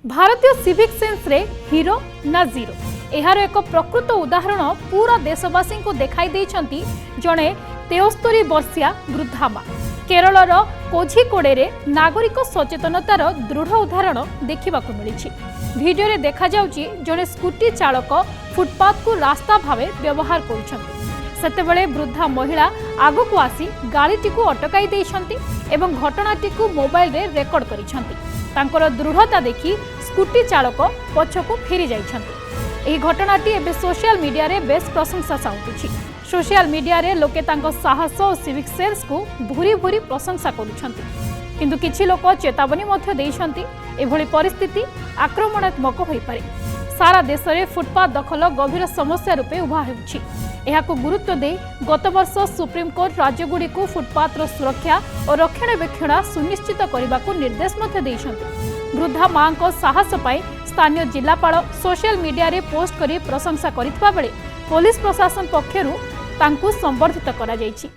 भारतीय civic sense रे hero ना जीरो यार एक प्रकृत उदाहरण पूरा देशवासी को देखाई देइछंती जणे 73 वर्षिया वृद्धा माँ। केरलर कोझिकोडे रे नागरिक सचेतनतार दृढ़ उदाहरण देखा मिली। भिडियो रे देखा जाउची जणे स्कूटी चालक फुटपाथ को रास्ता भावे व्यवहार करुछंती। सेतेबेले वृद्धा महिला आगकू आसी गाड़ीटी को अटकाई देइछंती एवं घटनाटी को मोबाइल रे रेकर्ड करिछंती। तांकर दृढ़ता देखि स्कूटी चालक पछकू फेरी जाइछंती। एही घटनाटी एबे सोशल मीडिया रे बेस प्रशंसा साउंटुछि। सोशल मीडिया रे लोके तांको साहस और सिविक सेंस को भूरी भूरी प्रशंसा करुछंती। किंतु किछि लोक चेतावनी मध्य देइछंती एभली परिस्थिति आक्रमणात्मक होई पारे। सारा देश में फुटपाथ दखल गभीर समस्या रूपे उभा हेउछि। एहाकु गुरुत्व दे गत वर्ष सुप्रीमकोर्ट राज्यगुड़ी को फुटपाथर सुरक्षा और रक्षणाबेक्षण सुनिश्चित करने को निर्देश मध्य देइछंती। वृद्धा मां को साहस पाई स्थानीय जिलापाल सोशल मीडिया रे पोस्ट करी प्रशंसा करितबा बेले पुलिस प्रशासन पक्षरु तांकु संबर्धित करा जायछि।